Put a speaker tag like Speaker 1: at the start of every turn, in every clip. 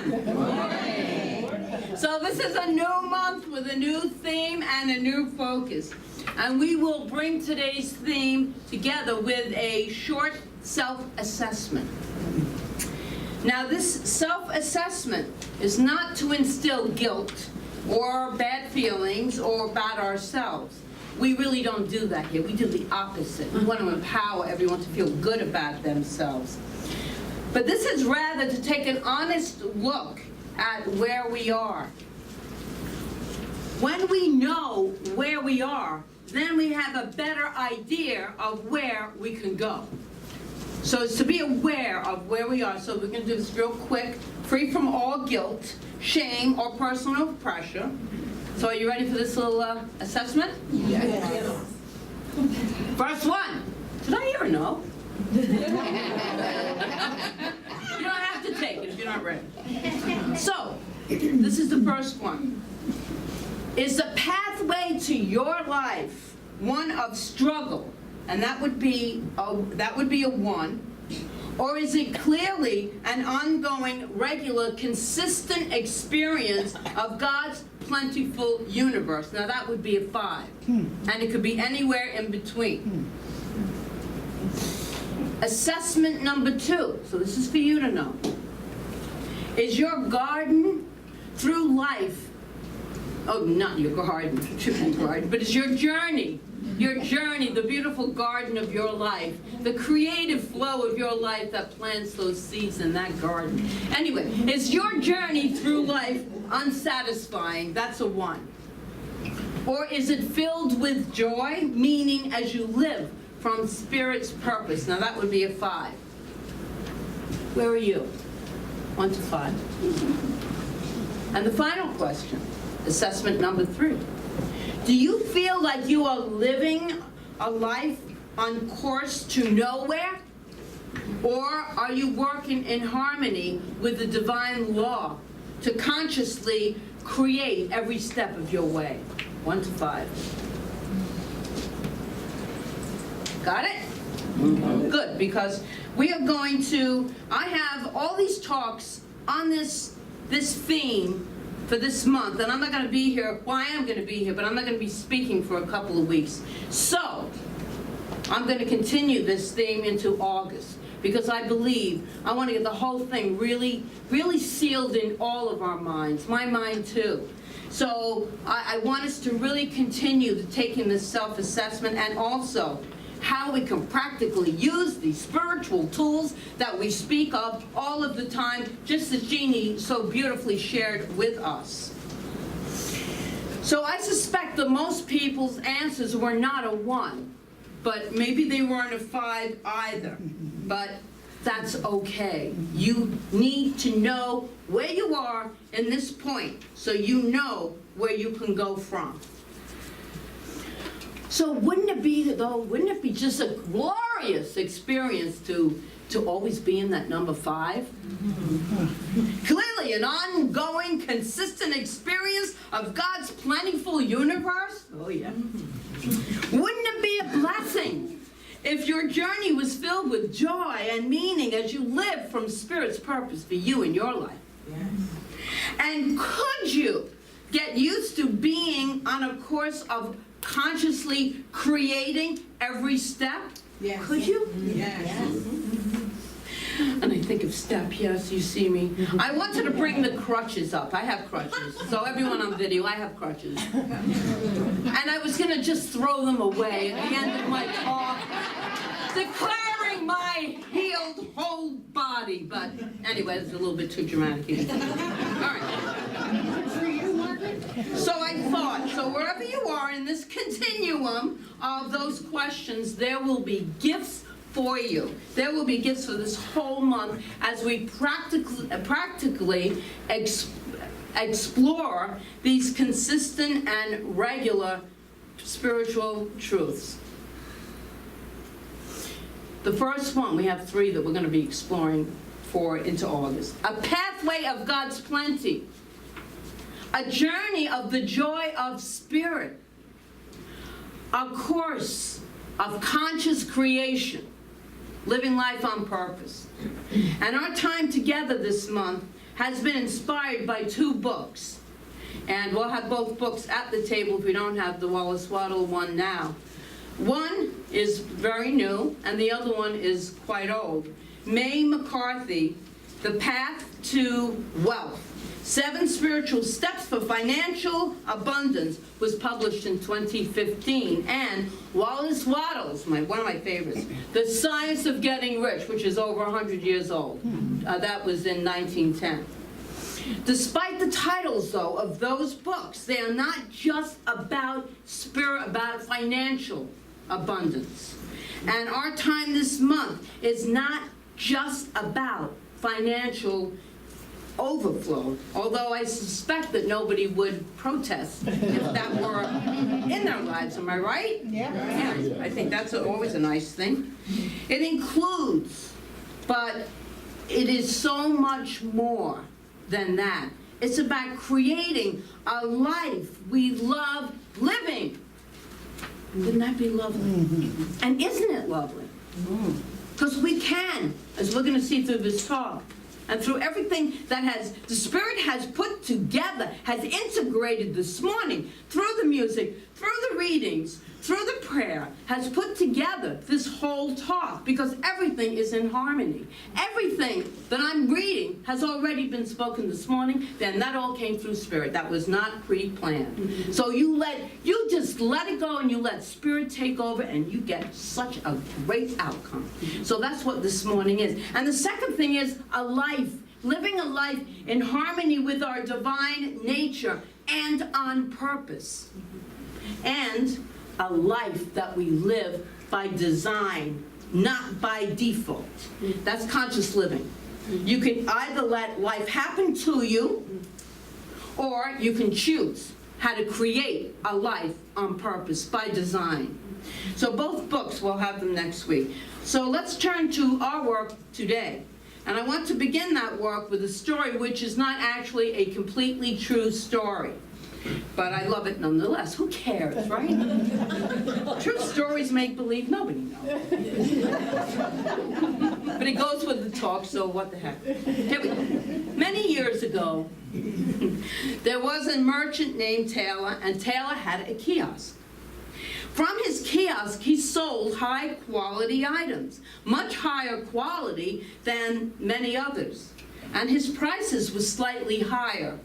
Speaker 1: everyone. Good morning. So this is a new month with a new theme and a new focus. And we will bring today's theme together with a short self-assessment. Now this self-assessment is not to instill guilt or bad feelings or about ourselves. We really don't do that here. We do the opposite. We want to empower everyone to feel good about themselves. But this is rather to take an honest look at where we are. When we know where we are, then we have a better idea of where we can go. So it's to be aware of where we are. So we're going to do this real quick, free from all guilt, shame, or personal pressure. So are you ready for this little assessment?
Speaker 2: Yes.
Speaker 1: First one. Did I hear a no? You don't have to take it if you're not ready. So, this is the first one. Is the pathway to your life one of struggle? And that would be a 1. Or is it clearly an ongoing, regular, consistent experience of God's plentiful universe? Now that would be a 5. And it could be anywhere in between. Assessment number 2. So this is for you to know. Is your garden through life, oh, not your garden, but is your journey, the beautiful garden of your life, the creative flow of your life that plants those seeds in that garden. Anyway, is your journey through life unsatisfying? That's a 1. Or is it filled with joy, meaning as you live from Spirit's purpose? Now that would be a 5. Where are you? 1 to 5. And the final question, assessment number 3. Do you feel like you are living a life on course to nowhere? Or are you working in harmony with the divine law to consciously create every step of your way? 1 to 5. Got it? Good, because we are going to, I have all these talks on this theme for this month, and I'm not going to be here, well, I am going to be here, but I'm not going to be speaking for a couple of weeks. So, I'm going to continue this theme into August, because I believe I want to get the whole thing really, really sealed in all of our minds, my mind too. So, I want us to really continue taking this self-assessment, and also how we can practically use these spiritual tools that we speak of all of the time, just as Jeannie so beautifully shared with us. So I suspect that most people's answers were not a 1, but maybe they weren't a 5 either. But that's okay. You need to know where you are in this point so you know where you can go from. So wouldn't it be just a glorious experience to always be in that number 5? Clearly an ongoing, consistent experience of God's plentiful universe? Oh yeah. Wouldn't it be a blessing if your journey was filled with joy and meaning as you live from Spirit's purpose for you in your life? Yes. And could you get used to being on a course of consciously creating every step? Yes. Could you? Yes. And I think of step, yes, you see me. I wanted to bring the crutches up. I have crutches. So everyone on video, I have crutches. And I was going to just throw them away at the end of my talk, declaring my healed whole body. But anyway, it's a little bit too dramatic. All right. So I thought, so wherever you are in this continuum of those questions, there will be gifts for you. There will be gifts for this whole month as we practically explore these consistent and regular spiritual truths. The first one, we have 3 that we're going to be exploring for into August. A pathway of God's plenty. A journey of the joy of Spirit. A course of conscious creation. Living life on purpose. And our time together this month has been inspired by 2 books. And we'll have both books at the table if we don't have the Wallace Waddle one now. One is very new, and the other one is quite old. May McCarthy, The Path to Wealth, 7 Spiritual Steps for Financial Abundance, was published in 2015. And Wallace Waddle's, one of my favorites, The Science of Getting Rich, which is over 100 years old. That was in 1910. Despite the titles, though, of those books, they are not just about financial abundance. And our time this month is not just about financial overflow, although I suspect that nobody would protest if that were in their lives. Am I right? Yeah. I think that's always a nice thing. It includes, but it is so much more than that. It's about creating a life we love living. Wouldn't that be lovely? And isn't it lovely? Because we can, as we're going to see through this talk, and through everything that the Spirit has put together, has integrated this morning, through the music, through the readings, through the prayer, has put together this whole talk, because everything is in harmony. Everything that I'm reading has already been spoken this morning, then that all came through Spirit. That was not pre-planned. So you just let it go, and you let Spirit take over, and you get such a great outcome. So that's what this morning is. And the second thing is a life, living a life in harmony with our divine nature and on purpose. And a life that we live by design, not by default. That's conscious living. You can either let life happen to you, or you can choose how to create a life on purpose, by design. So both books, we'll have them next week. So let's turn to our work today. And I want to begin that work with a story which is not actually a completely true story. But I love it nonetheless. Who cares, right? True stories make believe, nobody knows. But it goes with the talk, so what the heck. Here we go. Many years ago, there was a merchant named Taylor, and Taylor had a kiosk. From his kiosk, he sold high-quality items, much higher quality than many others. And his prices were slightly higher.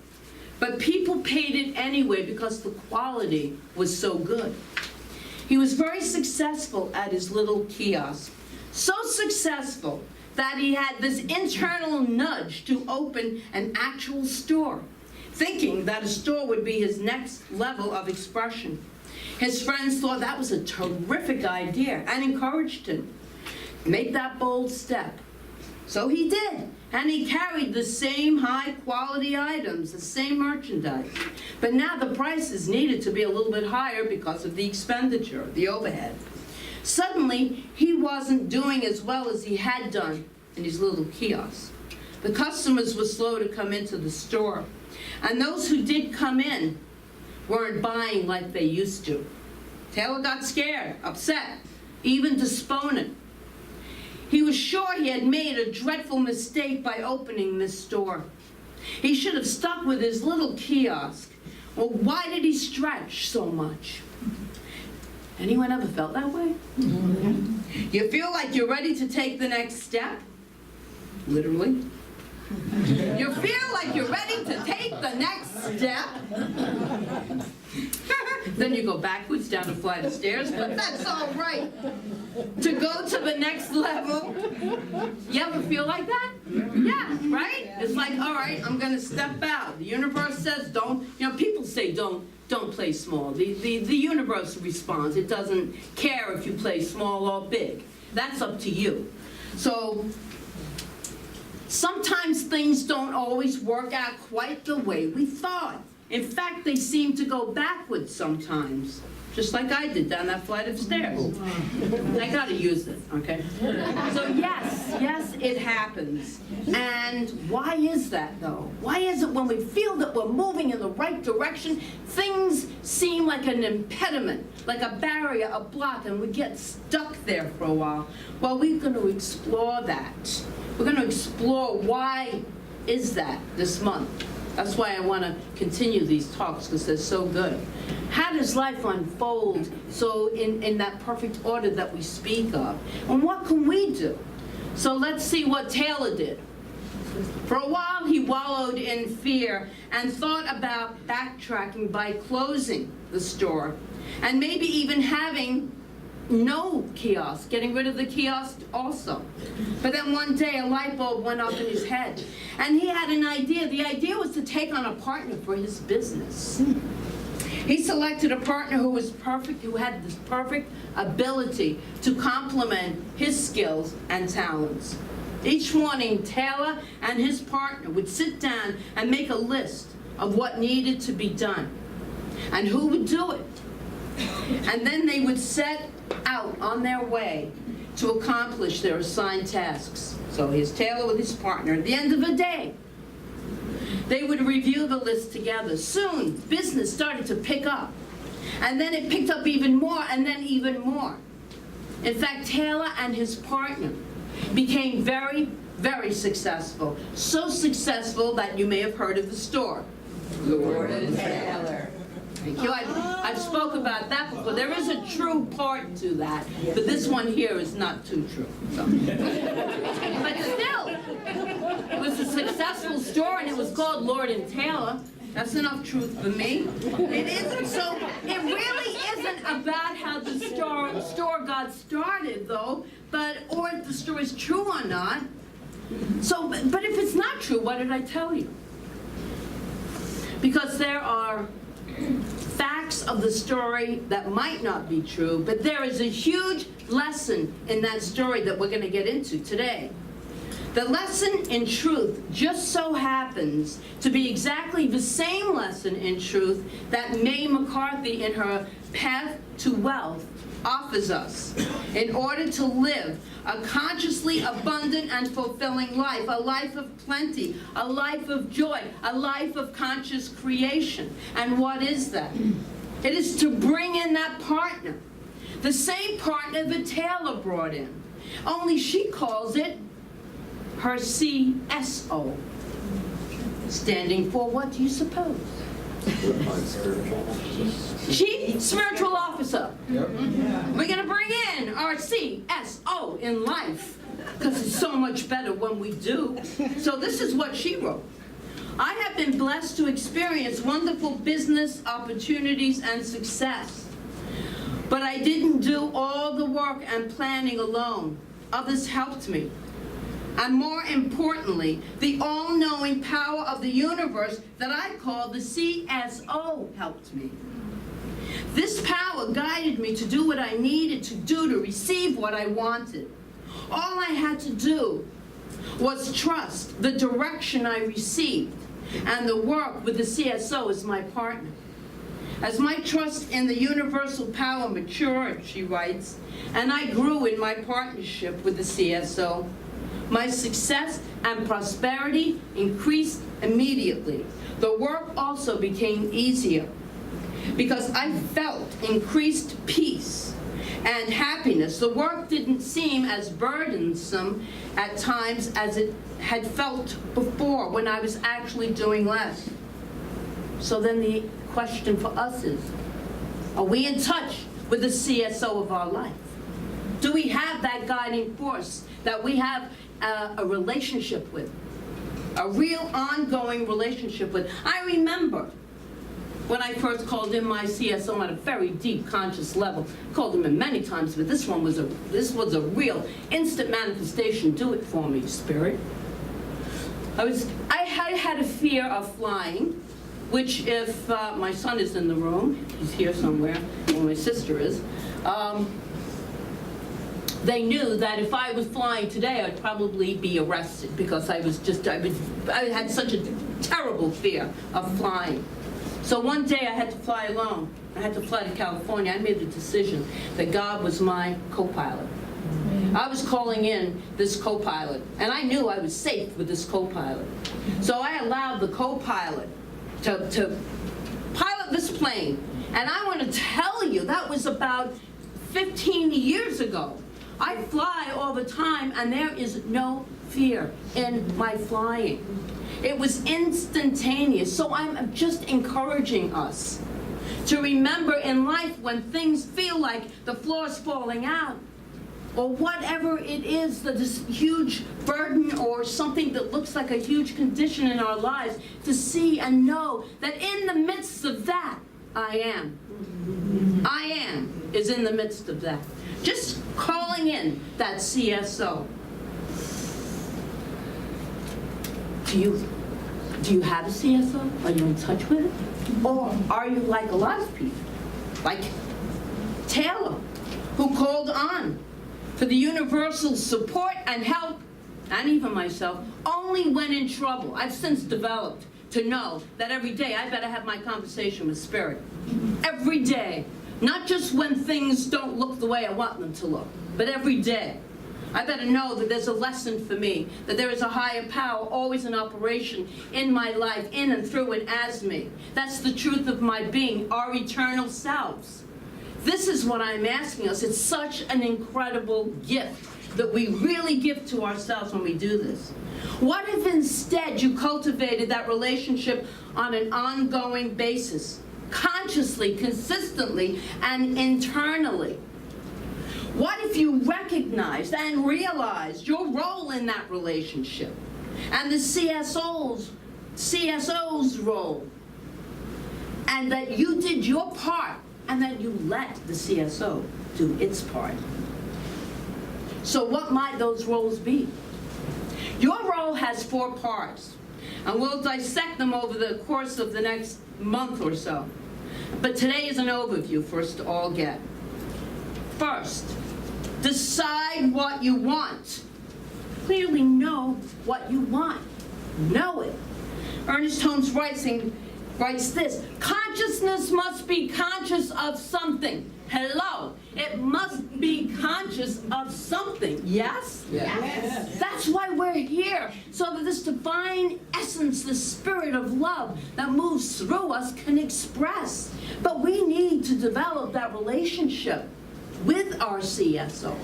Speaker 1: But people paid it anyway because the quality was so good. He was very successful at his little kiosk. So successful that he had this internal nudge to open an actual store, thinking that a store would be his next level of expression. His friends thought that was a terrific idea and encouraged him. Make that bold step. So he did. And he carried the same high-quality items, the same merchandise. But now the prices needed to be a little bit higher because of the expenditure, the overhead. Suddenly, he wasn't doing as well as he had done in his little kiosk. The customers were slow to come into the store. And those who did come in weren't buying like they used to. Taylor got scared, upset, even despondent. He was sure he had made a dreadful mistake by opening this store. He should have stuck with his little kiosk. Well, why did he stretch so much? Anyone ever felt that way? You feel like you're ready to take the next step? Literally. You feel like you're ready to take the next step? Then you go backwards down a flight of stairs, but that's all right. To go to the next level. You ever feel like that? Yeah, right? It's like, all right, I'm going to step out. The universe says don't, people say don't play small. The universe responds. It doesn't care if you play small or big. That's up to you. So sometimes things don't always work out quite the way we thought. In fact, they seem to go backwards sometimes, just like I did down that flight of stairs. I got to use it, okay? So yes, it happens. And why is that, though? Why is it when we feel that we're moving in the right direction, things seem like an impediment, like a barrier, a block, and we get stuck there for a while? Well, we're going to explore that. We're going to explore why is that this month? That's why I want to continue these talks, because they're so good. How does life unfold so in that perfect order that we speak of? And what can we do? So let's see what Taylor did. For a while, he wallowed in fear and thought about backtracking by closing the store and maybe even having no kiosk, getting rid of the kiosk also. But then one day a light bulb went up in his head and he had an idea. The idea was to take on a partner for his business. He selected a partner who was perfect, who had this perfect ability to complement his skills and talents. Each morning, Taylor and his partner would sit down and make a list of what needed to be done and who would do it. And then they would set out on their way to accomplish their assigned tasks. So here's Taylor with his partner. At the end of the day, they would review the list together. Soon, business started to pick up. And then it picked up even more, and then even more. In fact, Taylor and his partner became very, very successful. So successful that you may have heard of the store.
Speaker 2: Lord and Taylor.
Speaker 1: Thank you. I've spoke about that before. There is a true part to that, but this one here is not too true. So. But still, it was a successful store, and it was called Lord and Taylor. That's enough truth for me. It isn't so. It really isn't about how the store got started, though, or if the story is true or not. So, but if it's not true, what did I tell you? Because there are facts of the story that might not be true, but there is a huge lesson in that story that we're going to get into today. The lesson in truth just so happens to be exactly the same lesson in truth that Mae McCarthy in her Path to Wealth offers us in order to live a consciously abundant and fulfilling life, a life of plenty, a life of joy, a life of conscious creation. And what is that? It is to bring in that partner, the same partner that Taylor brought in, only she calls it her CSO, standing for what do you suppose? Chief Spiritual Officer. Yep. We're going to bring in our CSO in life, because it's so much better when we do. So this is what she wrote. I have been blessed to experience wonderful business opportunities and success. But I didn't do all the work and planning alone. Others helped me. And more importantly, the all-knowing power of the universe that I call the CSO helped me. This power guided me to do what I needed to do to receive what I wanted. All I had to do was trust the direction I received and the work with the CSO as my partner. As my trust in the universal power matured, she writes, and I grew in my partnership with the CSO, my success and prosperity increased immediately. The work also became easier because I felt increased peace and happiness. The work didn't seem as burdensome at times as it had felt before when I was actually doing less. So then the question for us is, are we in touch with the CSO of our life? Do we have that guiding force that we have a relationship with, a real ongoing relationship with? I remember when I first called in my CSO at a very deep conscious level. Called him in many times, but this was a real instant manifestation. Do it for me, Spirit. I had a fear of flying, which if my son is in the room, he's here somewhere, or my sister is, they knew that if I was flying today, I'd probably be arrested because I had such a terrible fear of flying. So one day I had to fly alone. I had to fly to California. I made the decision that God was my co-pilot. I was calling in this co-pilot, and I knew I was safe with this co-pilot. So I allowed the co-pilot to pilot this plane. And I want to tell you, that was about 15 years ago. I fly all the time, and there is no fear in my flying. It was instantaneous. So I'm just encouraging us to remember in life when things feel like the floor's falling out, or whatever it is, that this huge burden or something that looks like a huge condition in our lives, to see and know that in the midst of that, I am. I am is in the midst of that. Just calling in that CSO. Do you have a CSO? Are you in touch with it? Or are you like a lot of people, like Taylor, who called on for the universal support and help, and even myself, only when in trouble? I've since developed to know that every day I better have my conversation with Spirit. Every day. Not just when things don't look the way I want them to look, but every day. I better know that there's a lesson for me, that there is a higher power always in operation in my life, in and through and as me. That's the truth of my being, our eternal selves. This is what I'm asking us. It's such an incredible gift that we really give to ourselves when we do this. What if instead you cultivated that relationship on an ongoing basis, consciously, consistently, and internally? What if you recognized and realized your role in that relationship and the CSO's role, and that you did your part and that you let the CSO do its part? So what might those roles be? Your role has 4 parts, and we'll dissect them over the course of the next month or so. But today is an overview for us to all get. First, decide what you want. Clearly know what you want. Know it. Ernest Holmes writes this: consciousness must be conscious of something. Hello. It must be conscious of something. Yes?
Speaker 2: Yes.
Speaker 1: That's why we're here. So that this divine essence, the spirit of love that moves through us, can express. But we need to develop that relationship with our CSO.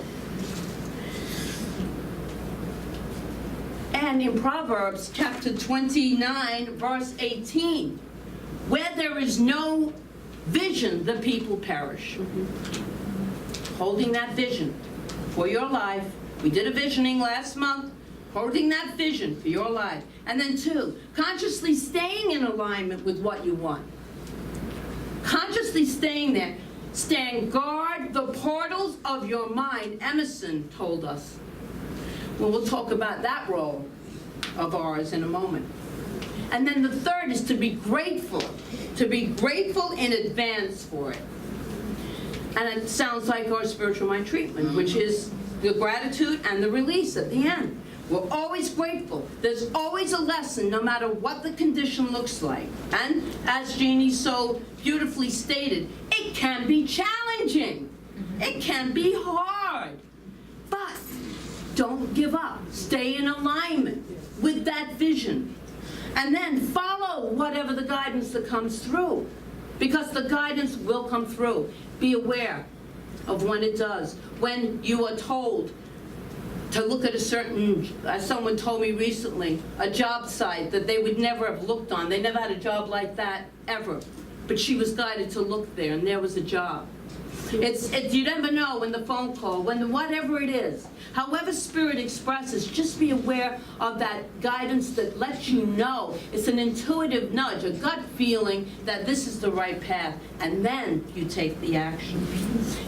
Speaker 1: And in Proverbs chapter 29, verse 18, where there is no vision, the people perish. Holding that vision for your life. We did a visioning last month. Holding that vision for your life. And then 2, consciously staying in alignment with what you want. Consciously staying there. Stand guard the portals of your mind, Emerson told us. Well, we'll talk about that role of ours in a moment. And then the 3rd is to be grateful in advance for it. And it sounds like our spiritual mind treatment, which is the gratitude and the release at the end. We're always grateful. There's always a lesson, no matter what the condition looks like. And as Jeannie so beautifully stated, it can be challenging. It can be hard. But don't give up. Stay in alignment with that vision. And then follow whatever the guidance that comes through. Because the guidance will come through. Be aware of when it does. When you are told to look at a certain, as someone told me recently, a job site that they would never have looked on. They never had a job like that, ever. But she was guided to look there, and there was a job. You never know when the phone call, when whatever it is. However Spirit expresses, just be aware of that guidance that lets you know. It's an intuitive nudge, a gut feeling that this is the right path, and then you take the action.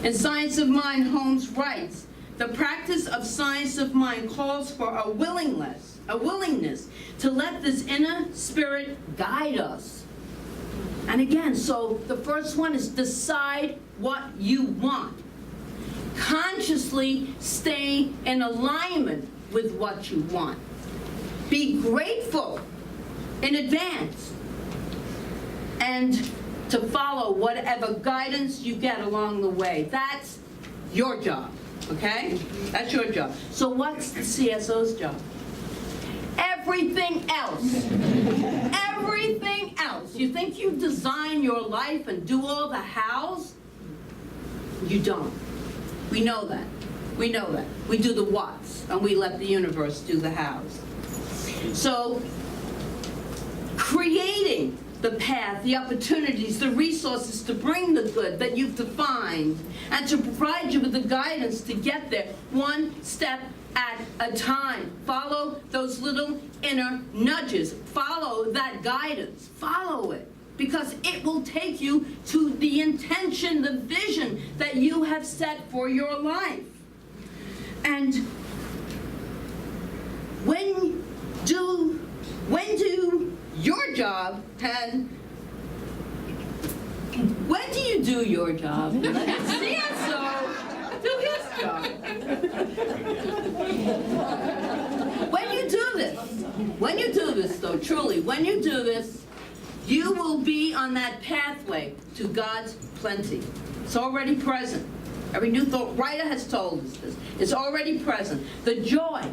Speaker 1: In Science of Mind, Holmes writes, the practice of science of mind calls for a willingness to let this inner spirit guide us. And again, so the first one is decide what you want. Consciously stay in alignment with what you want. Be grateful in advance. And to follow whatever guidance you get along the way. That's your job, okay? That's your job. So what's the CSO's job? Everything else. Everything else. You think you design your life and do all the hows? You don't. We know that. We know that. We do the whats, and we let the universe do the hows. So creating the path, the opportunities, the resources to bring the good that you've defined, and to provide you with the guidance to get there, one step at a time. Follow those little inner nudges. Follow that guidance. Follow it, because it will take you to the intention, the vision that you have set for your life. And when do your job and when do you do your job? CSO do his job. When you do this though, truly, when you do this, you will be on that pathway to God's plenty. It's already present. Every new thought writer has told us this. It's already present. The joy,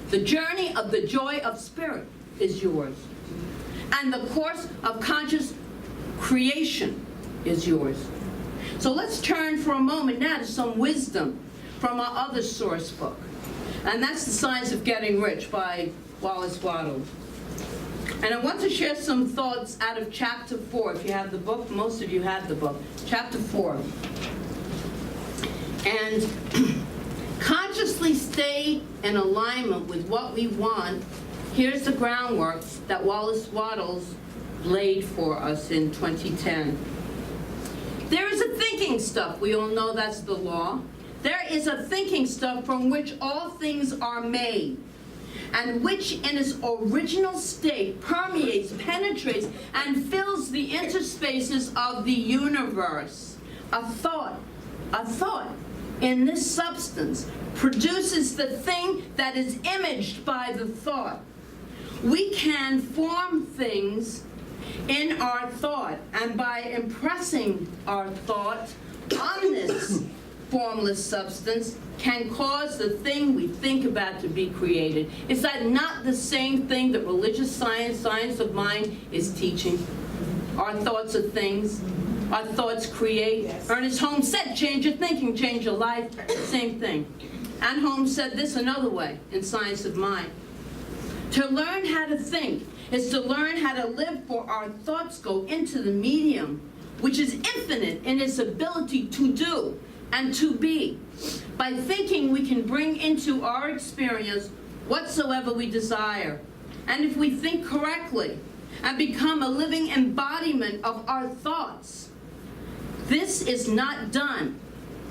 Speaker 1: the journey of the joy of spirit is yours. And the course of conscious creation is yours. So let's turn for a moment now to some wisdom from our other source book. And that's The Science of Getting Rich by Wallace Wattles. And I want to share some thoughts out of chapter 4. If you have the book, most of you have the book. Chapter 4. And consciously stay in alignment with what we want. Here's the groundwork that Wallace Wattles laid for us in 2010. There is a thinking stuff. We all know that's the law. There is a thinking stuff from which all things are made, and which in its original state permeates, penetrates, and fills the interspaces of the universe. A thought in this substance produces the thing that is imaged by the thought. We can form things in our thought, and by impressing our thought on this formless substance can cause the thing we think about to be created. Is that not the same thing that religious science, science of mind, is teaching? Our thoughts are things. Our thoughts create. Yes. Ernest Holmes said, change your thinking, change your life. Same thing. And Holmes said this another way in Science of Mind. To learn how to think is to learn how to live, for our thoughts go into the medium, which is infinite in its ability to do and to be. By thinking, we can bring into our experience whatsoever we desire. And if we think correctly and become a living embodiment of our thoughts, this is not done.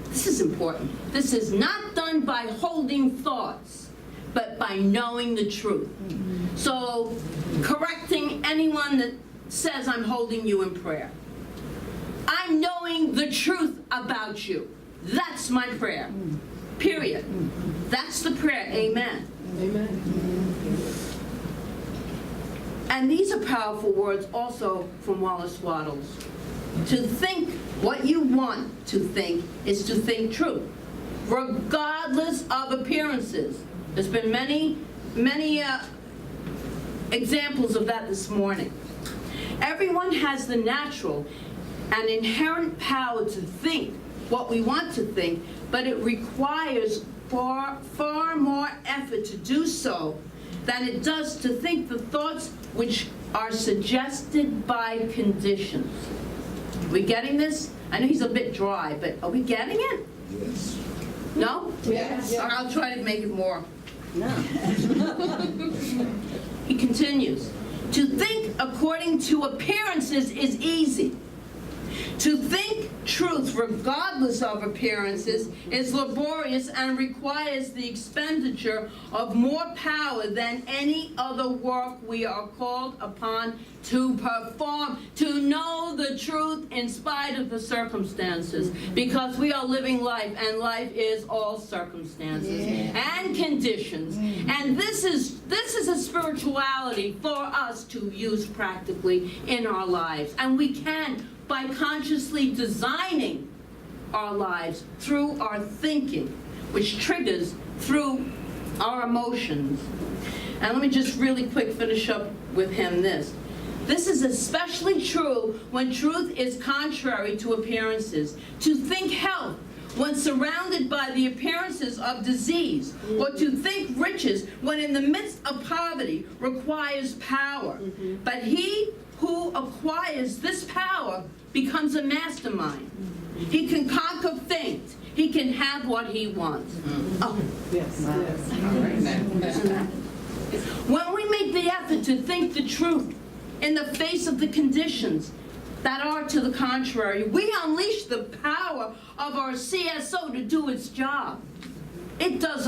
Speaker 1: This is important. This is not done by holding thoughts, but by knowing the truth. So, correcting anyone that says I'm holding you in prayer. I'm knowing the truth about you. That's my prayer. Period. That's the prayer. Amen.
Speaker 2: Amen.
Speaker 1: And these are powerful words also from Wallace Wattles. To think what you want to think is to think truth, regardless of appearances. There's been many examples of that this morning. Everyone has the natural and inherent power to think what we want to think, but it requires far more effort to do so than it does to think the thoughts which are suggested by conditions. Are we getting this? I know he's a bit dry, but are we getting it?
Speaker 3: Yes.
Speaker 1: No?
Speaker 2: Yes.
Speaker 1: Or I'll try to make it more.
Speaker 2: No.
Speaker 1: He continues, to think according to appearances is easy. To think truth regardless of appearances is laborious and requires the expenditure of more power than any other work we are called upon to perform, to know the truth in spite of the circumstances, because we are living life, and life is all circumstances and conditions. And this is a spirituality for us to use practically in our lives, and we can by consciously designing our lives through our thinking, which triggers through our emotions. And let me just really quick finish up with him this. This is especially true when truth is contrary to appearances. To think health when surrounded by the appearances of disease, or to think riches when in the midst of poverty requires power. But he who acquires this power becomes a mastermind. He can conquer things. He can have what he wants. Oh.
Speaker 2: Yes, yes.
Speaker 1: When we make the effort to think the truth in the face of the conditions that are to the contrary, we unleash the power of our CSO to do its job. It does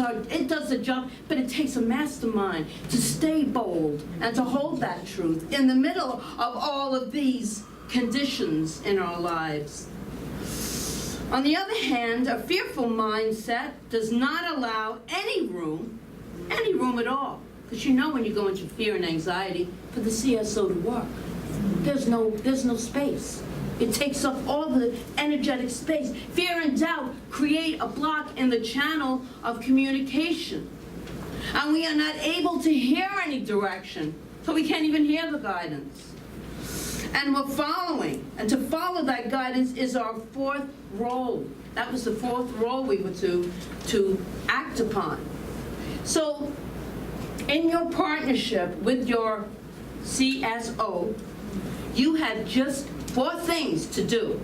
Speaker 1: the job, but it takes a mastermind to stay bold and to hold that truth in the middle of all of these conditions in our lives. On the other hand, a fearful mindset does not allow any room at all. Because you know when you go into fear and anxiety, for the CSO to work, there's no space. It takes up all the energetic space. Fear and doubt create a block in the channel of communication. And we are not able to hear any direction, so we can't even hear the guidance. And we're following, and to follow that guidance is our fourth role. That was the fourth role we were to act upon. So, in your partnership with your CSO, you have just 4 things to do.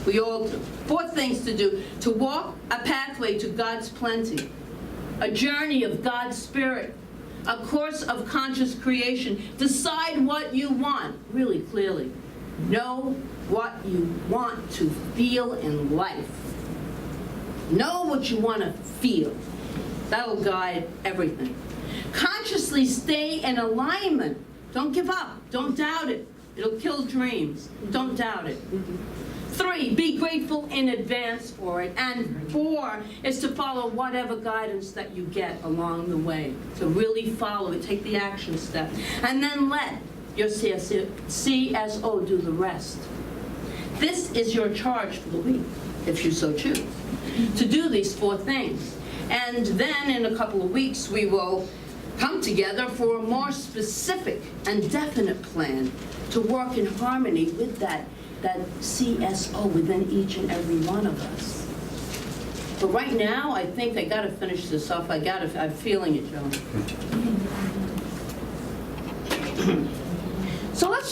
Speaker 1: We all do. 4 things to do. To walk a pathway to God's plenty, a journey of God's Spirit, a course of conscious creation. Decide what you want really clearly. Know what you want to feel in life. Know what you want to feel. That'll guide everything. Consciously stay in alignment. Don't give up. Don't doubt it. It'll kill dreams. Don't doubt it. 3, be grateful in advance for it. And 4 is to follow whatever guidance that you get along the way. To really follow it. Take the action step. And then let your CSO do the rest. This is your charge for the week, if you so choose, to do these 4 things. And then in a couple of weeks, we will come together for a more specific and definite plan to work in harmony with that CSO within each and every one of us. But right now, I think I got to finish this off. I'm feeling it, Joan. So let's